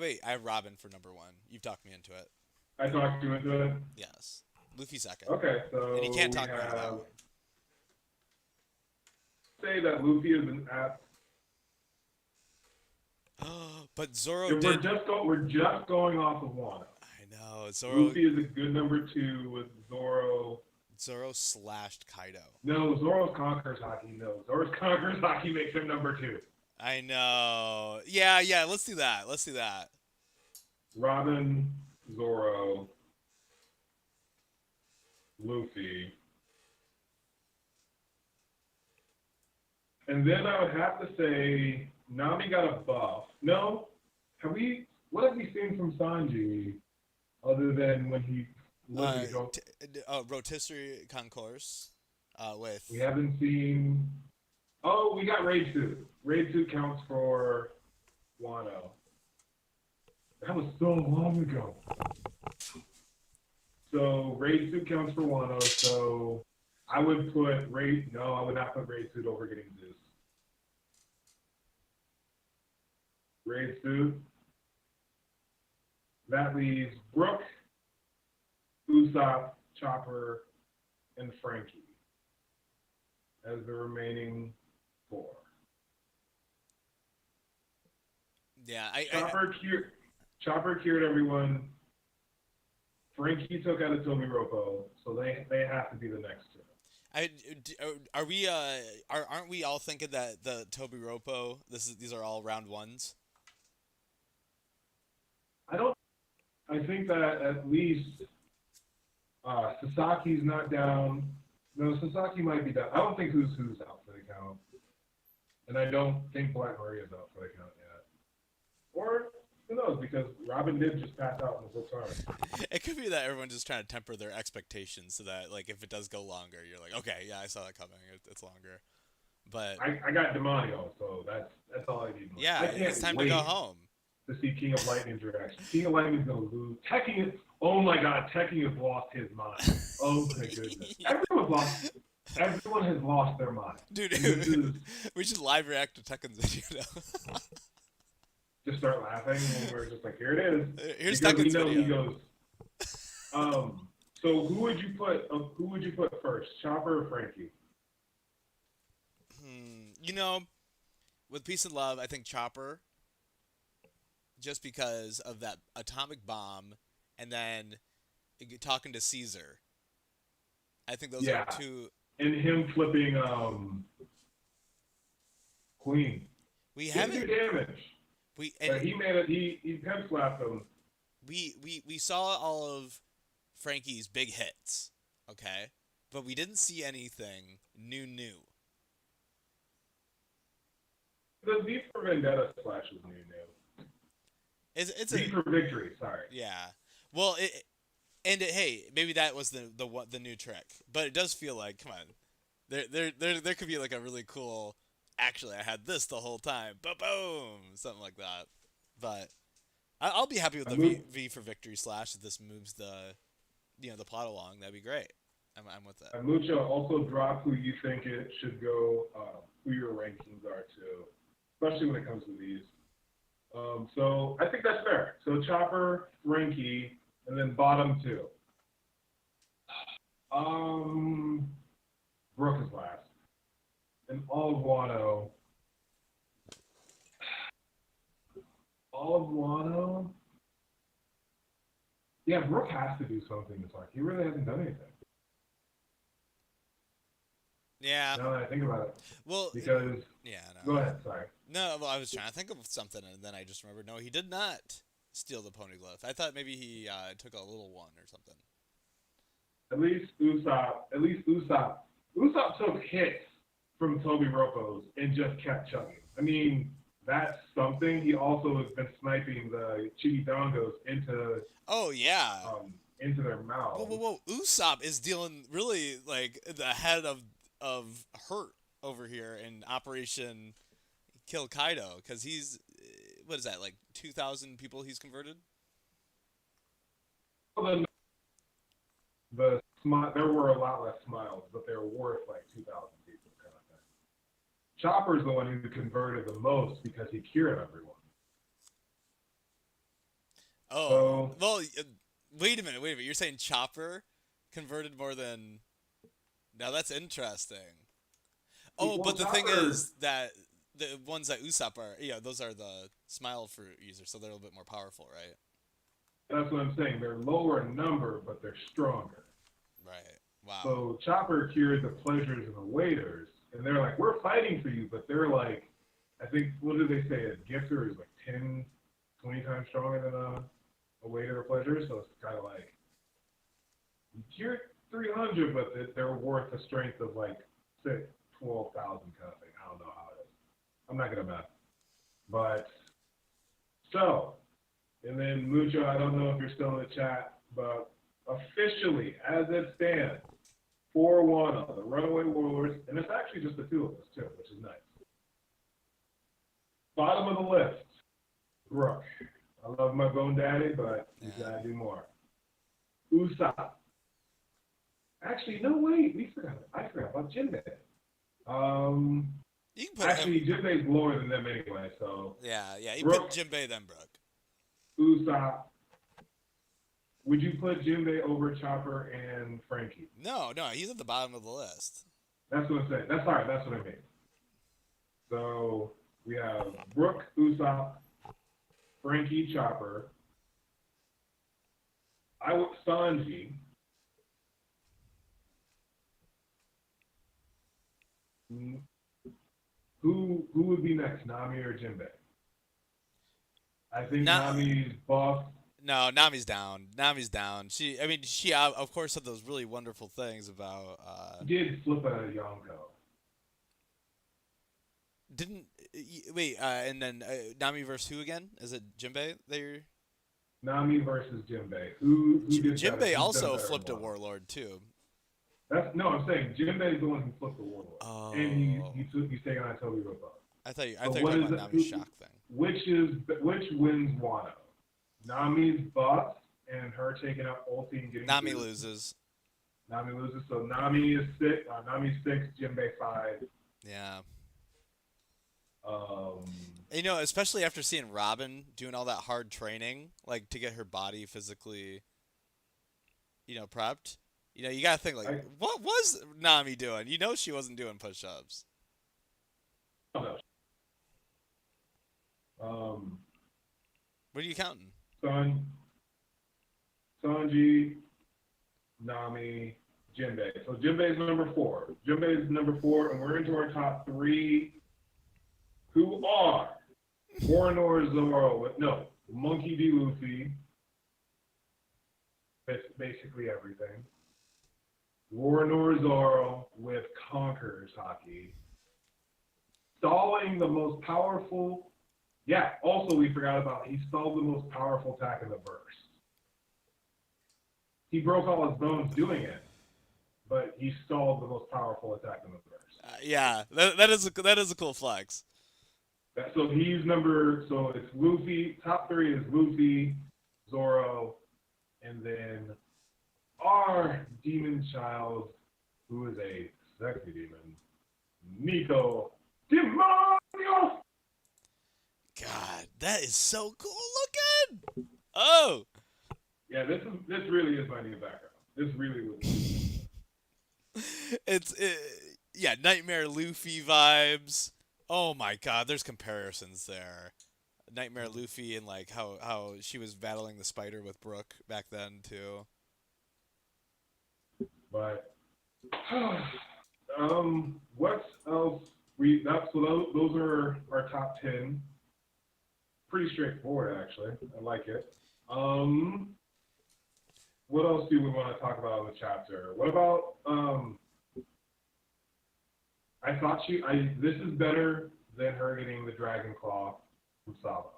wait. I have Robin for number one. You've talked me into it. I talked you into it. Yes. Luffy second. Okay, so And you can't talk me into that one. Say that Luffy is an apt. But Zoro We're did. just going off of Wano. I know. Zoro. Luffy is a good number two with Zoro. Zoro slashed Kaido. No, Zoro's Conqueror's Hockey. No, Zoro's Conqueror's Hockey makes him number two. I know. Yeah. Let's do that. Robin, Zoro, Luffy. And then I would have to say Nami got a buff. No, what have we seen from Sanji other than when he Rotisserie Concourse with. We haven't seen. Oh, we got Raid Suit. Raid Suit counts for Wano. That was so long ago. So Raid Suit counts for Wano. So I would put Raid. No, I would not put Raid Suit over getting Zeus. Raid Suit. That leaves Brook, Usopp, Chopper, and Frankie as the remaining four. Yeah, Chopper cured everyone. Frankie took out a Toby Ropo, so they have to be the next two. Aren't we all thinking that the Toby Ropo, these are all round ones? I think that at least Sasaki's not down. No, Sasaki might be down. I don't think who's out for the count. And I don't think Black Maria's out for the count yet. Or, who knows, because Robin did just pass out in the full time. It could be that everyone's just trying to temper their expectations so that, like, if it does go longer, you're like, okay, yeah, I saw that coming. It's longer. But I got Demonio, so that's all I need. Yeah, it's time to go home. To see King of Lightning's reaction. King of Lightning's gonna lose. Oh my God, Tekking has lost his mind. Oh my goodness. Everyone has lost their mind. Dude, we should live react to Tekken's video. Just start laughing when we're just like, here it is. Here's because Tekken's we know video. He goes. So who would you put first, Chopper or Frankie? With Peace and Love, I think Chopper. Just because of that atomic bomb, and then talking to Caesar. I think those are two. And him flipping Queen. We haven't do damage. He made it. He pimp slapped him. We saw all of Frankie's big hits, okay, but we didn't see anything new. The V for Vendetta slash was new. It's V for Victory, sorry. Yeah. Well, hey, maybe that was the new trick, but it does feel like, come on, there could be like a really cool. Actually, I had this the whole time. Boom, something like that. But I'll be happy with the V for Victory slash if this moves the plot along. That'd be great. I'm with that. Mucho, also drop who you think it should go, who your rankings are too, especially when it comes to these. So I think that's fair. So Chopper, Frankie, and then bottom two. Brooke is last. And all of Wano. Yeah, Brooke has to do something this arc. He really hasn't done anything. Yeah. Now that I think about it. Well, because yeah. No. Go ahead. Sorry. No, well, I was trying to think of something, and then I just remembered. No, he did not steal the poneglyph. I thought maybe he took a little one or something. At least Usopp took hits from Toby Ropos and just kept chugging. I mean, that's something. He also has been sniping the Chitangos into. Oh yeah. Into their mouths. Whoa! Usopp is dealing really like the head of hurt over here in Operation Kill Kaido, because he's, what is that, like 2,000 people he's converted? Well, there were a lot less smiles, but they were worth like 2,000 people kind of thing. Chopper's the one who converted the most because he cured everyone. Oh, so, well, wait a minute. You're saying Chopper converted more than... Now that's interesting. Oh, well, but the thing is that the ones that Usopp are, those are the smile fruit users, so they're a little bit more powerful, right? That's what I'm saying. They're lower in number, but they're stronger. Right. Wow. So Chopper cured the pleasures and the waiters, and they're like, we're fighting for you, but they're like, I think, what did they say? A gifter is like 10, 20 times stronger than a waiter or pleasure, so it's kind of like, you cured 300, but they're worth a strength of like 12,000 kind of thing. I don't know how it is. I'm not gonna mess. But so, and then Mucho, I don't know if you're still in the chat, but officially, as it stands, for Wano, the Runaway Warlords, and it's actually just the two of us too, which is nice. Bottom of the list, Brooke. I love my bone daddy, but he's gotta do more. Usopp. Actually, no, wait, I forgot about Jinbei. You can put Jinbei's lower than them anyway, so. Yeah, you put Jinbei then Brooke. Usopp. Would you put Jinbei over Chopper and Frankie? No, he's at the bottom of the list. That's what I'm saying. That's what I mean. So we have Brooke, Usopp, Frankie, Chopper. Sanji. Who would be next, Nami or Jinbei? I think Nami's boss. No, Nami's down. She of course said those really wonderful things about. Did flip a Yonko. Didn't wait? And then Nami versus who again? Is it Jinbei? Nami versus Jinbei. Who did Jinbei also flipped a Warlord too. I'm saying Jinbei's the one who flipped the Warlord. Oh. And he's taking on Toby Roppo. I thought you were talking about Nami's shock thing. Which wins Wano? Nami's boss and her taking out ulti and getting. Nami loses. So Nami is 6. Nami's 6. Jinbei 5. Yeah. Especially after seeing Robin doing all that hard training, like to get her body physically, prepped. You gotta think like, what was Nami doing? She wasn't doing push-ups. What are you counting? Sanji, Nami, Jinbei. So Jinbei's number 4. And we're into our top 3, who are Warlord Zoro Monkey D. Luffy. That's basically everything. Warlord Zoro with Conqueror's Hockey. Stalling the most powerful. Yeah, also we forgot about he stalled the most powerful attack in the verse. He broke all his bones doing it, but he stalled the most powerful attack in the verse. Yeah, that is a cool flex. So he's so it's Luffy. Top three is Luffy, Zoro, and then our demon child, who is a sexy demon, Nico Demonio. God, that is so cool looking. Oh. Yeah, this really is my new background. This really was. Yeah, Nightmare Luffy vibes. Oh my God, there's comparisons there. Nightmare Luffy and like how she was battling the spider with Brooke back then too. But what else? Those are our top 10. Pretty straightforward, actually. I like it. What else do we want to talk about in the chapter? What about I thought this is better than her getting the Dragon Claw from Sabo.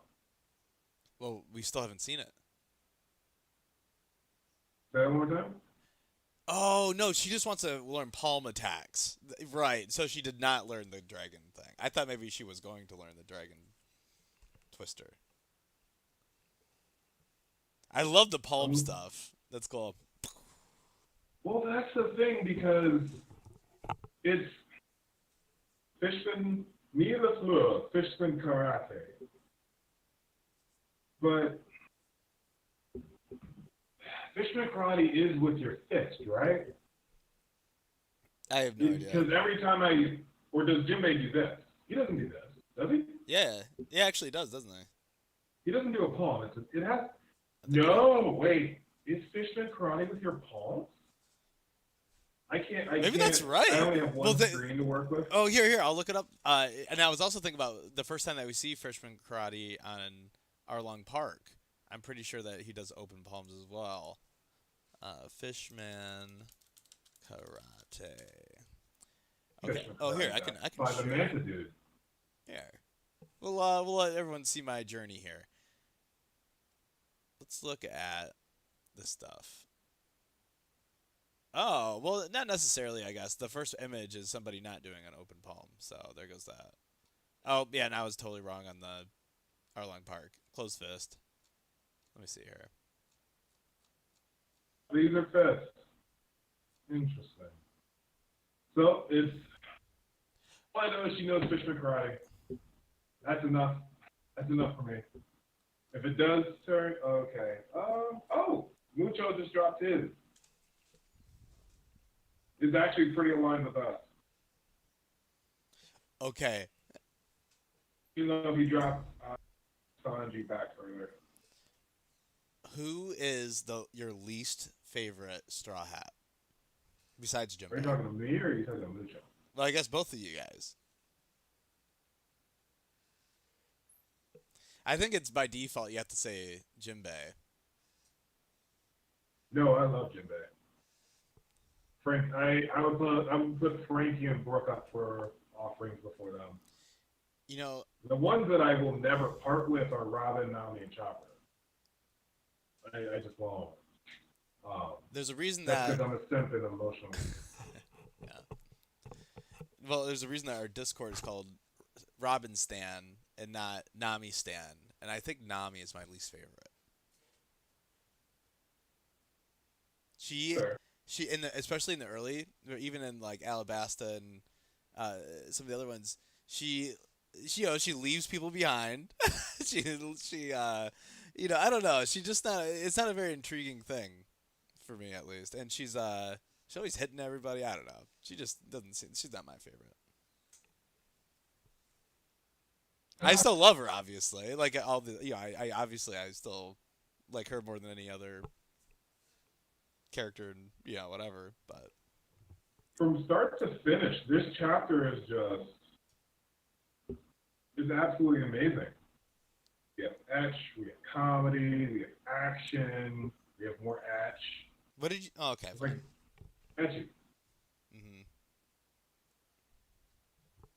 Well, we still haven't seen it. Say that one more time? Oh no, she just wants to learn palm attacks. Right, so she did not learn the dragon thing. I thought maybe she was going to learn the dragon twister. I love the palm stuff. That's cool. Well, that's the thing, because it's Fishman, me and the Fleur, Fishman Karate. But Fishman Karate is with your fist, right? I have no idea. Because every time or does Jinbei do this? He doesn't do this, does he? Yeah, he actually does, doesn't he? He doesn't do a palm. It has. No, wait. Is Fishman Karate with your palms? Maybe that's right. I only have one screen to work with. Oh, here, I'll look it up. And I was also thinking about the first time that we see Fishman Karate on Arlong Park. I'm pretty sure that he does open palms as well. Fishman Karate. Okay. Fishman Oh, here, Karate I can by the share. Manta dude. Here. We'll let everyone see my journey here. Let's look at this stuff. Oh, well, not necessarily, I guess. The first image is somebody not doing an open palm, so there goes that. Oh, yeah, and I was totally wrong on the Arlong Park. Closed fist. Let me see here. These are fists. Interesting. So it's. All I know is she knows Fishman Karate. That's enough. That's enough for me. If it does turn, okay. Mucho just dropped his. It's actually pretty aligned with us. Okay. Even though he dropped Sanji back further. Who is your least favorite Straw Hat? Besides Jim. Are you talking to me or are you talking to Mucho? Well, I guess both of you guys. I think it's by default you have to say Jinbei. No, I love Jinbei. Frank, I would put Frankie and Brooke up for offerings before them. You know, the ones that I will never part with are Robin, Nami, and Chopper. I just won't. There's a reason that's that because I'm a simp and emotional. Yeah. Well, there's a reason that our Discord is called Robin Stan and not Nami Stan, and I think Nami is my least favorite. Especially in the early, even in like Alabasta and some of the other ones, she leaves people behind. I don't know. It's not a very intriguing thing for me, at least. And she's always hitting everybody. I don't know. She just doesn't seem. She's not my favorite. I still love her, obviously. Like all the, I obviously I still like her more than any other character, and whatever. But from start to finish, this chapter is absolutely amazing. We have etch, we have comedy, we have action, we have more etch. What did you? Oh, okay. It's like etchy.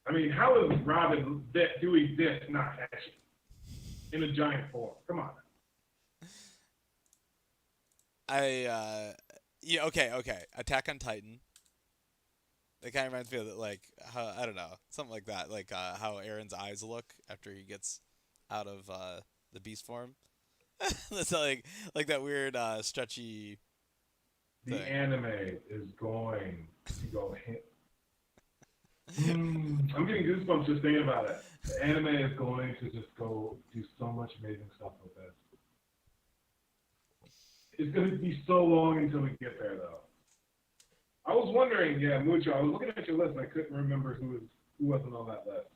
I mean, how is Robin doing this not catching in a giant form? Come on. Yeah, okay. Attack on Titan. It kind of reminds me of like how, I don't know, something like that, like how Aaron's eyes look after he gets out of the beast form. That's like that weird stretchy The thing. anime is going to go hit. I'm getting goosebumps just thinking about it. The anime is going to just go do so much amazing stuff with this. It's going to be so long until we get there, though. I was wondering, yeah, Mucho. I was looking at your list and I couldn't remember who wasn't on that list.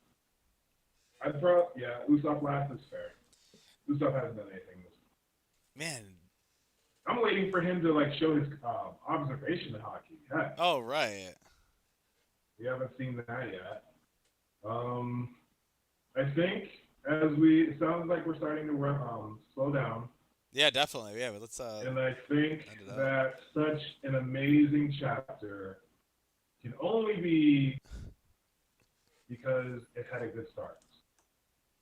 Usopp last is fair. Usopp hasn't done anything. Man. I'm waiting for him to like show his observation in hockey. Heck, Oh right. we haven't seen that yet. I think it sounds like we're starting to slow down. Yeah, definitely. Yeah, but let's And I think end it up. that such an amazing chapter can only be because it had a good start.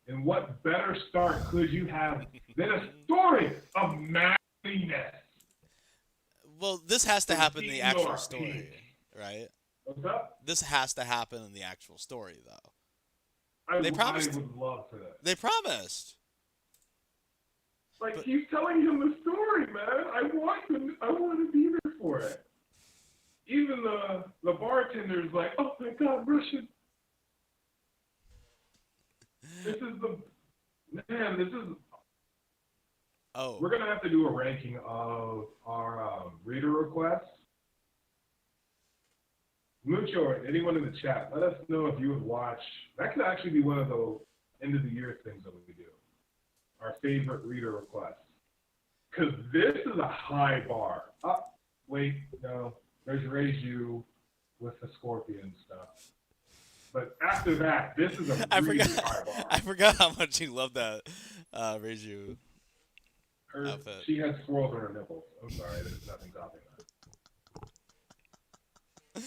And what better start could you have than a story of manliness? Well, this has to happen in the actual Ignore story, pink. right? What's up? This has to happen in the actual story, though. I promised. would love for that. They promised. Like, he's telling him the story, man. I want to be there for it. Even the bartender's like, oh my God, Russian. This is. Oh. We're gonna have to do a ranking of our reader requests. Mucho or anyone in the chat, let us know if you would watch. That could actually be one of the end of the year things that we do. Our favorite reader requests. Because this is a high bar. Oh, wait, no. There's Reiju with the scorpion stuff. But after that, this is a really high bar. I forgot how much you love that Reiju outfit. She has swirls on her nipples. I'm sorry, there's nothing topping that.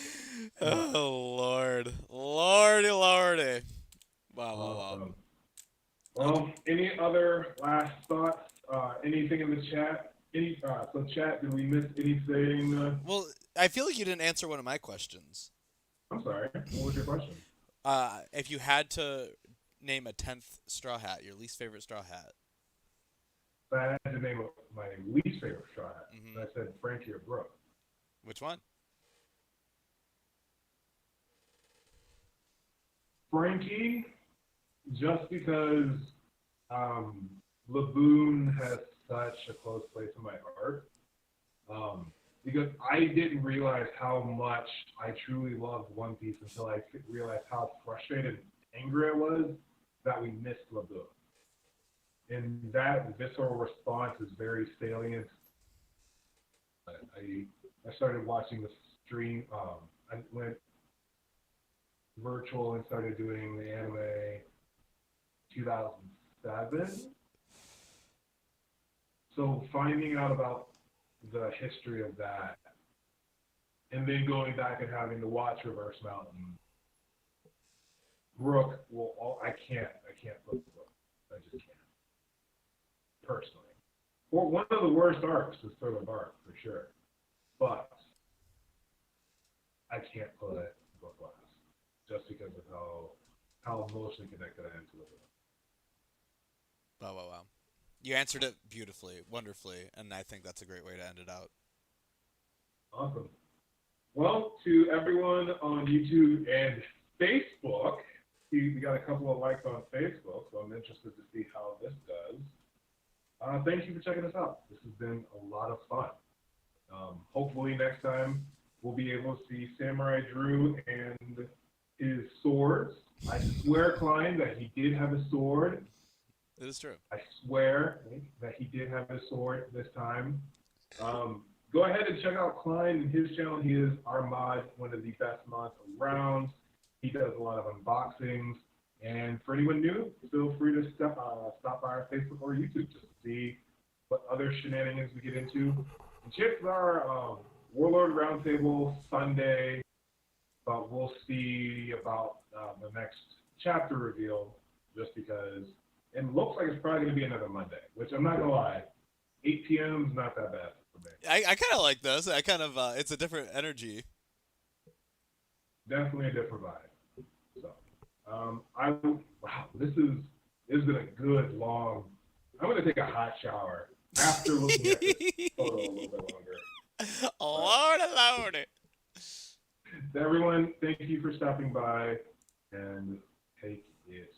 Oh, Lord. Lordy. Wow. Well, any other last thoughts? Anything in the chat? So chat, did we miss anything? Well, I feel like you didn't answer one of my questions. I'm sorry. What was your question? If you had to name a 10th Straw Hat, your least favorite Straw Hat. I had to name my least favorite Straw Hat. Mm-hmm. I said Frankie or Brooke. Which one? Frankie, just because Laboon has such a close place in my heart. Because I didn't realize how much I truly loved One Piece until I realized how frustrated and angry I was that we missed Laboon. And that visceral response is very salient. I started watching the stream. I went virtual and started doing the anime 2007. So finding out about the history of that, and then going back and having to watch Reverse Mountain, Brooke I can't put Brooke. I just can't. Personally. Well, one of the worst arcs is Thriller Bark, for sure. But I can't put Brooke last. Just because of how emotionally connected I am to it. Wow. You answered it beautifully, wonderfully, and I think that's a great way to end it out. Awesome. Well, to everyone on YouTube and Facebook, we got a couple of likes on Facebook, so I'm interested to see how this does. Thank you for checking us out. This has been a lot of fun. Hopefully next time we'll be able to see Samurai Drew and his swords. I swear, Klein, that he did have a sword. It is true. I swear that he did have a sword this time. Go ahead and check out Klein and his channel. He is our mod, one of the best mods around. He does a lot of unboxings. And for anyone new, feel free to stop by our Facebook or YouTube just to see what other shenanigans we get into. And chances are, Warlord Roundtable Sunday, but we'll see about the next chapter reveal, just because it looks like it's probably going to be another Monday, which I'm not going to lie, 8 p.m. is not that bad for me. I kind of like this. I kind of it's a different energy. Definitely a different vibe. So, wow, this has been a good long. I'm going to take a hot shower after looking at this photo a little bit longer. Lord. To everyone, thank you for stopping by, and take it